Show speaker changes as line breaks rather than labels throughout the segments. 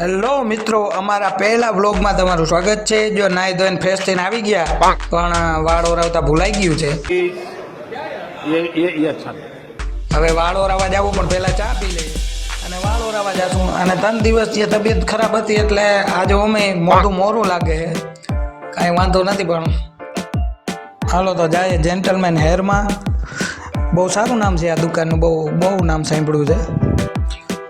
Hello મિત્રો, અમારા પહેલા બ્લોગમાં તમારું સ્વાગત છે। જો નાઈ ધોઈને ફ્રેશ થઈને આવી ગયા, પણ વાળ ઓરાવતા ભૂલાઈ ગયું છે। હવે વાળ ઓરાવવા જવું, પણ પહેલા ચા પી લઈએ અને વાળ ઓરાવવા જશું। અને 3 દિવસથી તબિયત ખરાબ હતી, એટલે આજે અમે મોઢું મોરું લાગે છે, કાંઈ વાંધો નથી। પણ હાલો તો જાય જેન્ટલમેન હેરમાં। બહુ સારું નામ છે આ દુકાનનું, બહુ નામ સાંભળ્યું છે।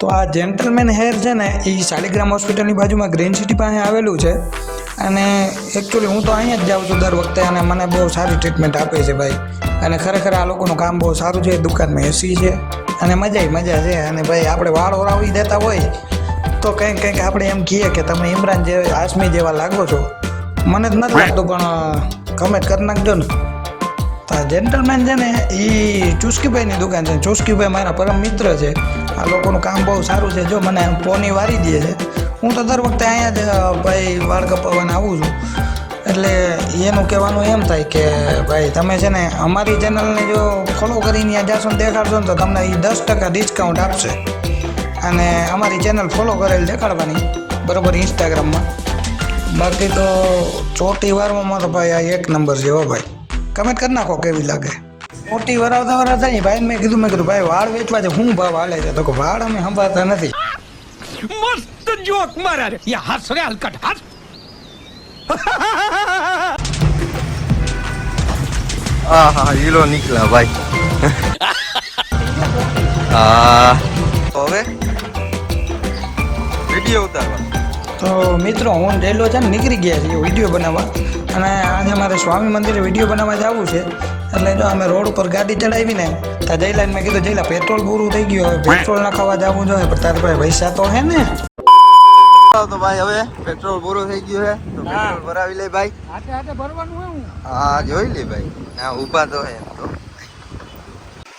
તો આ જેન્ટલમેન હેર છે ને, એ શાલિગ્રામ હોસ્પિટલની બાજુમાં ગ્રીન સિટી પાસે આવેલું છે। અને એકચ્યુઅલી હું તો અહીંયા જ જાઉં છું દર વખતે, અને મને બહુ સારી ટ્રીટમેન્ટ આપે છે ભાઈ। અને ખરેખર આ લોકોનું કામ બહુ સારું છે। દુકાનમાં એસી છે અને મજા છે। અને ભાઈ આપણે વાળ ઓરાવી દેતા હોય તો કંઈક આપણે એમ કહીએ કે તમે ઇમરાન જેવા, હાશમી જેવા લાગો છો। મને જ નથી લાગતું, પણ કમેન્ટ કરી નાખજો ને। જેન્ટલમેન છે ને, એ ચુસ્કીભાઈની દુકાન છે। ચુસ્કીભાઈ મારા પરમ મિત્ર છે। આ લોકોનું કામ બહુ સારું છે। જો મને પોની વારી દે છે। હું તો દર વખતે અહીંયા જ ભાઈ વાળ કપાવવાને આવું છું। એટલે એનું કહેવાનું એમ થાય કે ભાઈ તમે છે ને અમારી ચેનલને જો ફોલો કરીને ત્યાં જશો ને દેખાડશો ને, તો તમને એ 10% ડિસ્કાઉન્ટ આપશે। અને અમારી ચેનલ ફોલો કરેલ દેખાડવાની, બરાબર, ઇન્સ્ટાગ્રામમાં। બાકી તો ચોટી વારમાં તો ભાઈ આ 1 નંબર છે હો ભાઈ। કમેન્ટ કરી નાખો કેવી લાગે। મોટી વરાવતા થાય ભાઈ, મેં કીધું ભાઈ વાળ વેચવા છે, શું ભાવ હાલે છે? તો કે વાળ અમે સંભાળતા નથી।
मस्त जोक मारा रे, ये हंस रे हलकट हंस।
हाँ हीरो निकला भाई। હવે વિડીયો ઉતારવા
તો મિત્રો હું જઈલો છે ને નીકળી ગયા છીએ વિડીયો બનાવવા। અને આજે મારે સ્વામી મંદિરે વિડીયો બનાવવા જવું છે। એટલે જો અમે રોડ ઉપર ગાડી ચડાવીને ત્યાં જયલાને મેં કીધું, જયલા પેટ્રોલ પૂરું થઈ ગયું, હવે પેટ્રોલ નાખવા જવું જોઈએ, પણ તારા પાસે પૈસા તો હે ને?
તો ભાઈ હવે પેટ્રોલ પૂરું થઈ ગયું છે, તો પેટ્રોલ ભરાવી લે ભાઈ।
હાથે ભરવાનું હોય હું?
હા જોઈ લે ભાઈ, ના ઊભા તો હે તો।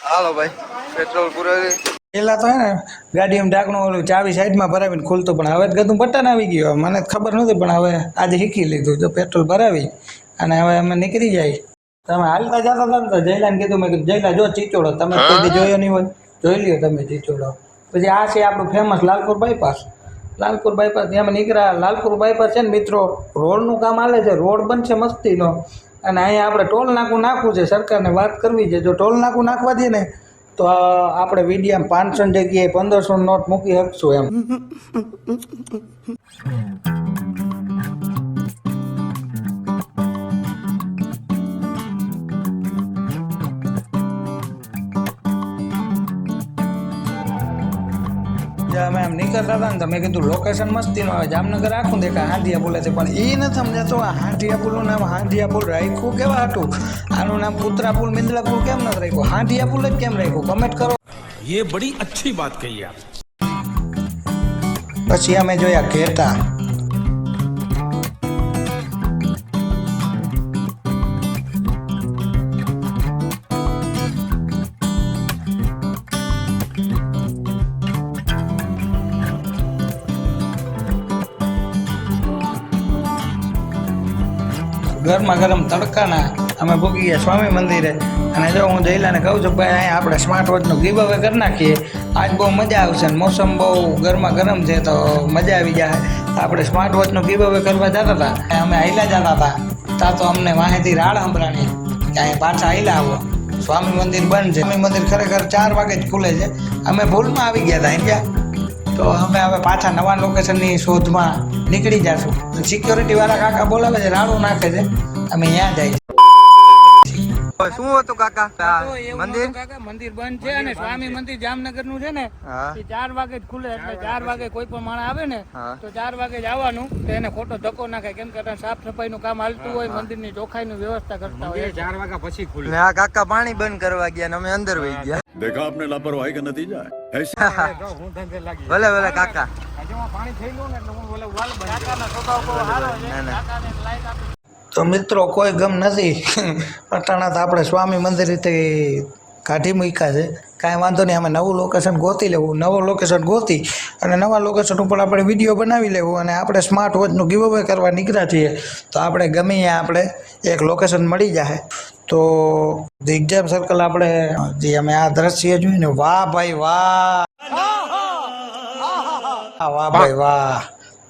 હાલો ભાઈ, પેટ્રોલ પૂરાવી।
પેલા તો હે ને ગાડીમાં ઢાંકણું ઓલું ચાવી સાઈડમાં ભરાવીને ખુલતું, પણ હવે ગતું બટન આવી ગયું। મને ખબર નહોતી, પણ હવે આજે શીખી લીધું। જો પેટ્રોલ ભરાવી અને હવે અમે નીકળી જાય। તમે હાલતા જતા હતા ને, તો જયલાને કીધું, મેં કીધું જયલા જો ચીચોડો, તમે કોઈ જોયો નહીં હોય, જોઈ લ્યો તમે ચીચોડો। પછી આ છે આપણું famous Lalpur bypass. Lalpur bypass ત્યાં નીકળ્યા। લાલપુર બાયપાસ છે ને મિત્રો, રોડનું કામ હાલે છે, રોડ બનશે મસ્તીનો। અને અહીંયા આપણે ટોલ નાકું નાખવું છે, સરકારને વાત કરવી છે। જો ટોલ નાકું નાખવા દે ને, તો આપણે વિડીયામાં 500 જગ્યાએ 1500 નોટ મૂકી શકશું એમ। અમે એમ નીકળતા હતા ને, તો મેં કીધું લોકેશન મસ્તીનું આવે, જામનગર આખું દેખાય હાંડિયા પુલે છે, પણ એ નથી સમજાતો આ હાંડિયા પુલનું નામ હાંડિયા પુલ રાખ્યું કેવા હતું? આનું નામ કૂતરા પુલ, મિંદલા પુલ કેમ નથી રાખ્યું? હાંડિયા પુલ જ કેમ રાખ્યું? કમેન્ટ કરો।
ये बड़ी अच्छी बात कही आप।
પછી અમે જોયા ઘેટા। ગરમા ગરમ તડકાના અમે ભૂગી ગયા સ્વામી મંદિરે। અને જો હું જયલાને કહું છું, ભાઈ અહીંયા આપણે સ્માર્ટ વોચનું ગીવ અવે કરી નાખીએ, આજ બહુ મજા આવશે ને મોસમ બહુ ગરમા ગરમ છે, તો મજા આવી જાય। આપણે સ્માર્ટ વોચનું ગીવ અવે કરવા જતા હતા, અમે હાઈલા જતા હતા, ત્યાં તો અમને વાહેથી રાડ સંભળાણી કે અહીંયા પાછા હાઈલા આવો, સ્વામી મંદિર બંધ છે। સ્વામી મંદિર ખરેખર 4 વાગે જ ખુલે છે, અમે ભૂલમાં આવી ગયા હતા અહીંયા। તો અમે હવે પાછા નવા લોકેશનની શોધમાં નીકળી જશું। સિક્યોરિટીવાળા કાકા બોલાવે છે, રાડું નાખે છે, અમે ત્યાં જાય।
શું હતું કાકા? મંદિર
મંદિર બંધ છે, અને સ્વામી મંદિર જામનગર નું છે ને, એ 4 વાગે જ ખુલે। એટલે 4 વાગે કોઈ પણ માણસ આવે ને, તો 4 વાગે જ આવવાનું, તો એને ખોટો ધક્કો નાખે, કેમ કે સાફ સફાઈ નું કામ હાલતું હોય, મંદિર ની ચોખ્ખાઈ ની વ્યવસ્થા કરતા હોય। 4 વાગ્યા પછી ખુલે।
આ કાકા પાણી બંધ કરવા ગયા ને અમે અંદર વહી ગયા।
देखा आपने लापरवाही का नतीजा है।
ભલે ભલે કાકા।
પાણી થઈ ગયું ને, એટલે હું બોલે વાલ કાકાના સ્વભાવ બહુ સારો છે, કાકાને લાઈક આપી। તો મિત્રો કોઈ ગમ નથી, અટાણા તો આપણે સ્વામી મંદિરથી કાઢી મૂક્યા છે, કાંઈ વાંધો નહીં। અમે નવું લોકેશન ગોતી લેવું, નવું લોકેશન ગોતી અને નવા લોકેશન ઉપર આપણે વિડીયો બનાવી લેવું। અને આપણે સ્માર્ટ વોચનું ગીવ અવે કરવા નીકળ્યા છીએ, તો આપણે ગમે ત્યાં આપણે એક લોકેશન મળી જાય। તો દિગ્જામ સર્કલ આપણે જે અમે આ દ્રશ્ય જોયું ને, વાહ ભાઈ વાહ, વાહ ભાઈ વાહ।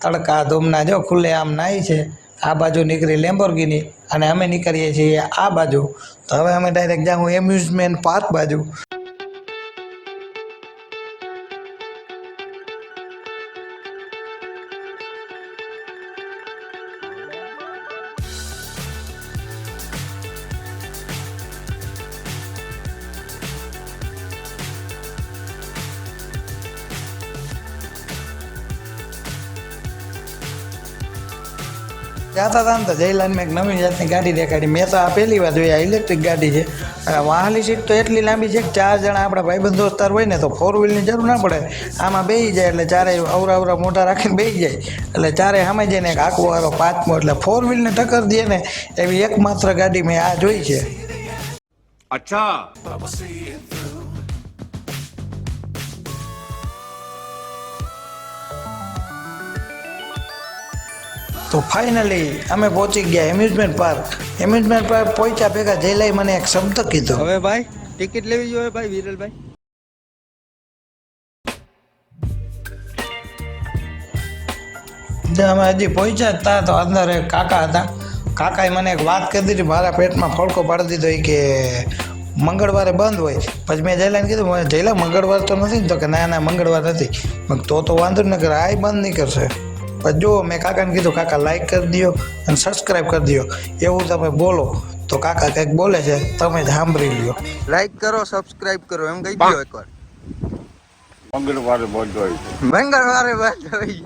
તડકા ધૂમના જો ખુલ્લે આમ નાહી છે. આ બાજુ નીકળી લેમ્બોર્ગિની અને અમે નીકળીએ છીએ આ બાજુ. તો હવે અમે ડાયરેક્ટ જાઉં એમ્યુઝમેન્ટ પાર્ક બાજુ. જતા હતા ને તો જયલાલ મેં એક નવી જાતની ગાડી દેખાડી. મેં તો આ પહેલી વાર જોઈ. આ ઇલેક્ટ્રિક ગાડી છે અને વાહલી સીટ તો એટલી લાંબી છે કે 4 જણા આપણા ભાઈબંધ દોસ્તાર હોય ને તો 4 વ્હીલની જરૂર ના પડે. આમાં બેસી જાય એટલે ચારે અવરા મોટા રાખીને બેસી જાય એટલે ચારે સામે જઈને એક આખો વાળો 5મો એટલે 4 વ્હીલને ટક્કર દે ને એવી એકમાત્ર ગાડી મેં આ જોઈ છે.
अच्छा
તો ફાઇનલી અમે પહોંચી ગયા એમ્યુઝમેન્ટ પાર્ક. એમ્યુઝમેન્ટ પાર્ક પહોંચ્યા ભેગા જયલાઈ મને એક શબ્દ કીધો.
હવે ભાઈ ટિકિટ લેવી જોઈએ ભાઈ વિરલભાઈ.
અમે હજી પહોંચ્યા જ હતા તો અંદર એક કાકા હતા. કાકાએ મને એક વાત કરી દીધી. મારા પેટમાં ફોડકો પાડી દીધો એ કે મંગળવારે બંધ હોય. પછી મેં જયલાને કીધું જયલા મંગળવાર તો નથી ને? તો કે ના મંગળવાર નથી. તો વાંધો ન કરે, આ બંધ નહીં કરશે. પછી જો મેં કાકાને કીધું કાકા લાઈક કરી દો અને સબસ્ક્રાઈબ કરી દો એવું તમે બોલો. તો કાકા કંઈક બોલે છે તમે જ સાંભળી લ્યો.
લાઈક કરો, સબસ્ક્રાઇબ કરો એમ કહી દો એકવાર.
मंगलवार बहुत जोई
મંગળવારે બંધ હોય.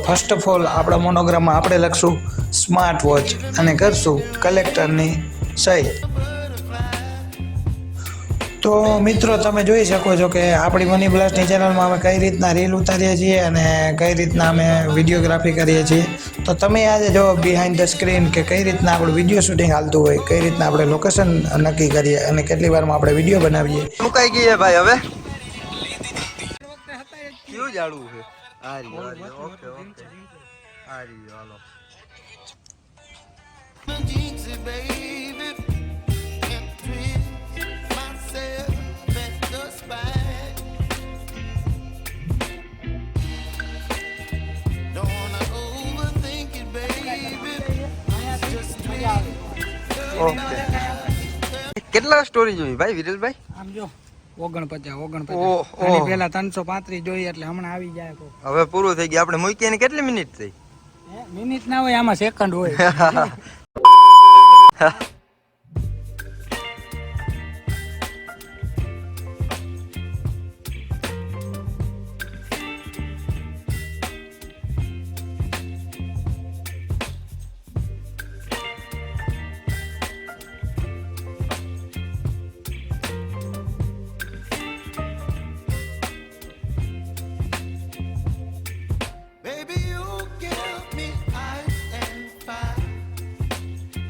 ફર્સ્ટ ઓફ ઓલ આપણા મોનોગ્રામમાં આપણે લખશું સ્માર્ટ વોચ અને કરશું કલેક્ટરની સહી. તો મિત્રો તમે જોઈ શકો છો કે આપણી મની બ્લાસ્ટની ચેનલમાં અમે કઈ રીતના રીલ ઉતારીએ છીએ અને કઈ રીતના અમે વિડીયોગ્રાફી કરીએ છીએ. તો તમે આજે જો બિહાઇન્ડ ધ સ્ક્રીન કે કઈ રીતના આપણું વિડીયો શૂટિંગ હાલતું હોય, કઈ રીતના આપણે લોકેશન નક્કી કરીએ અને કેટલી વારમાં આપણે વિડીયો બનાવીએ.
મુકાઈ ગઈ ભાઈ. હવે કેવું જાડવું છે? ઓકે હાલો. કેટલા સ્ટોરી જોઈ ભાઈ વિરલભાઈ?
આમ જો 49
ઓહ,
આની પહેલા 335 જોઈ એટલે હમણાં આવી જાય.
હવે પૂરું થઈ ગયું. આપણે મૂકીએ ને કેટલી મિનિટ થઈ?
મિનિટ ના હોય, આમાં સેકન્ડ હોય.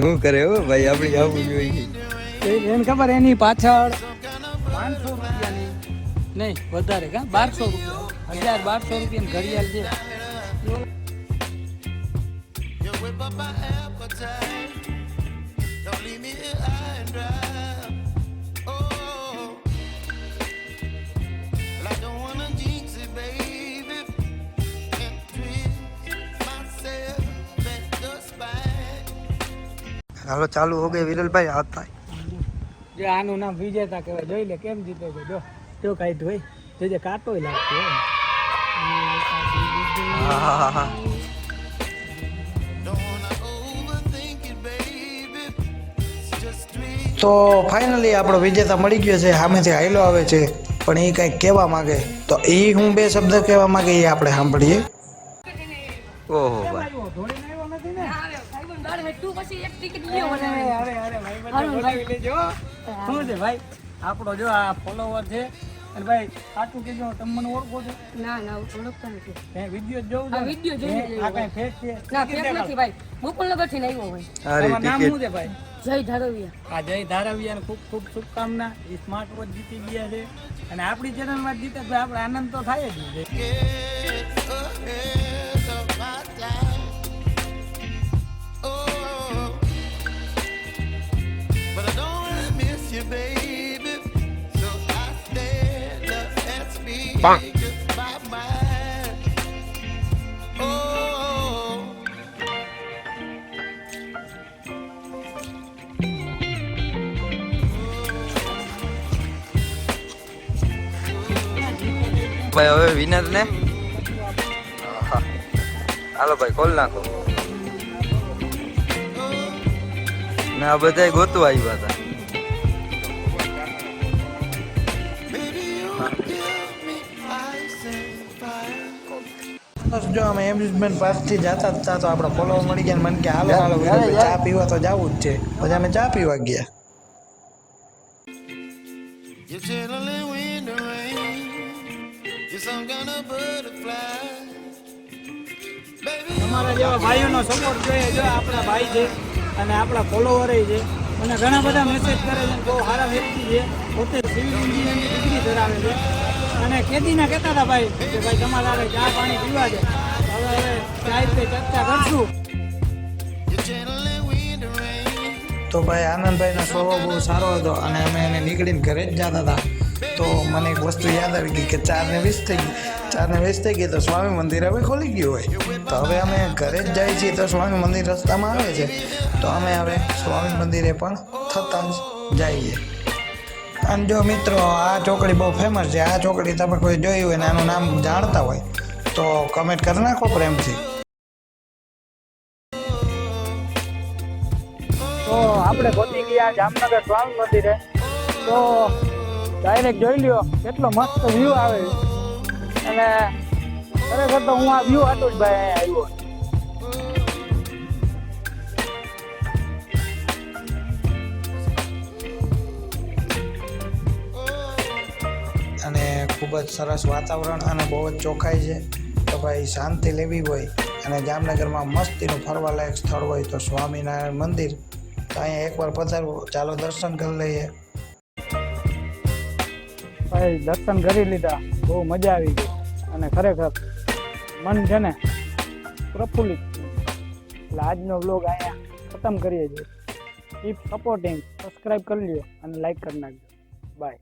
શું કરે હો ભાઈ? આપણે આવું જોઈએ.
એને ખબર એની પાછળ 500 રૂપિયાની નહીં વધારે 1200 રૂપિયા 1200 રૂપિયાની ઘડિયાળ છે.
હાલો ચાલુ હો ગઈ વિરલભાઈ. आता
જે આનું નામ વિજેતા કહેવાય. જોઈ લે કેમ જીતે છે. જો કાંઈ ધોઈ જે કાંટોય લાગતો. તો ફાઇનલી આપણો વિજેતા મળી ગયો છે. સામેથી હાઈલો આવે છે પણ એ કંઈક કહેવા માંગે તો એ હું 2 શબ્દ કહેવા માંગે એ આપણે સાંભળીએ.
ઓહો ભાઈ.
આપણો જો આ ફોલોવર છે અને ભાઈ સાચું કહેજો તમે મને ઓળખો છો?
ના ઓળખતા નથી.
વિડીયો જોઉં
આ વિડીયો જોઈને
આ કઈ ફેક છે?
ના ફેક નથી ભાઈ. ગોકુલનગર થી આવ્યો હોય.
તમારું નામ શું છે ભાઈ?
જય ધારવિયા.
આ જય ધારવિયાને ખૂબ ખૂબ શુભકામના. એ સ્માર્ટ વોચ જીતી ગયા છે અને આપણી ચેનલમાં જીતે તો આપણે આનંદ તો થાય જ.
ભાઈ હવે વિનર ને હાલો ભાઈ કોલ નાખો ને આ બધા ગોતવા આવ્યા હતા.
બસ જો અમે એમ્યુઝમેન્ટ પાર્કથી જતા હતા તો આપણે ફોલોવર મળી ગયા ને મને કે હાલો હાલો વિનોદભાઈ, ચા પીવા તો જવું જ છે. પછી અમે ચા પીવા ગયા.
You're chilling in the rain. You're some kind of butterfly. Baby,
અમારા જેવા ભાઈઓનો સપોર્ટ જોઈએ. જો આપણા ભાઈ છે અને આપણા ફોલોવર છે અને ઘણા બધા મેસેજ કરે છે. બહુ સારા વ્યક્તિ છે. પોતે સિવિલ એન્જિનિયરની ડિગ્રી ધરાવે છે અને ખેતીના કહેતા હતા ભાઈ કે ભાઈ તમારે આગળ ચા પાણી પીવા છે. હવે ચાય પે ચર્ચા કરશું.
you're chilling in the rain.
તો ભાઈ આનંદભાઈનો સ્વભાવ બહુ સારો હતો અને અમે એને નીકળીને ઘરે જ જતા હતા. તો મને એક વસ્તુ યાદ આવી ગઈ કે 4:20 થઈ ગઈ. 4:20 થઈ ગઈ તો સ્વામી મંદિર હવે ખોલી ગયું હોય. તો હવે અમે ઘરે જ જઈએ છીએ તો સ્વામી મંદિર રસ્તામાં આવે છે. તો અમે હવે સ્વામી મંદિરે પણ થતા જ જઈએ. અને જો મિત્રો આ ચોકડી બહુ ફેમસ છે. આ ચોકડી તમે કોઈ જોઈ હોય ને આનું નામ જાણતા હોય તો કમેન્ટ કરી નાખો પ્રેમથી.
તો આપણે પહોંચી ગયા જામનગર સ્વામી મંદિરે. તો ડાયરેક્ટ જોઈ લ્યો કેટલો મસ્ત વ્યૂ આવે અને ખરેખર તો હું આ વ્યૂ હતો જ ભાઈ અહીંયા આવ્યો.
અને ખૂબ જ સરસ વાતાવરણ અને બહુ જ ચોખ્ખાઈ છે. તો ભાઈ શાંતિ લેવી હોય અને જામનગરમાં મસ્તીનું ફરવાલાયક સ્થળ હોય તો સ્વામિનારાયણ મંદિર, તો અહીંયા એકવાર પધારવું. ચાલો દર્શન કરી લઈએ.
ભાઈ દર્શન કરી લીધા, બહુ મજા આવી ગઈ અને ખરેખર મન છે ને પ્રફુલ્લિત થયું. એટલે આજનો વ્લોગ અહીંયા ખતમ કરીએ છીએ. કીપ સપોર્ટિંગ, સબસ્ક્રાઈબ કરી લ્યો અને લાઈક કરી નાખજો.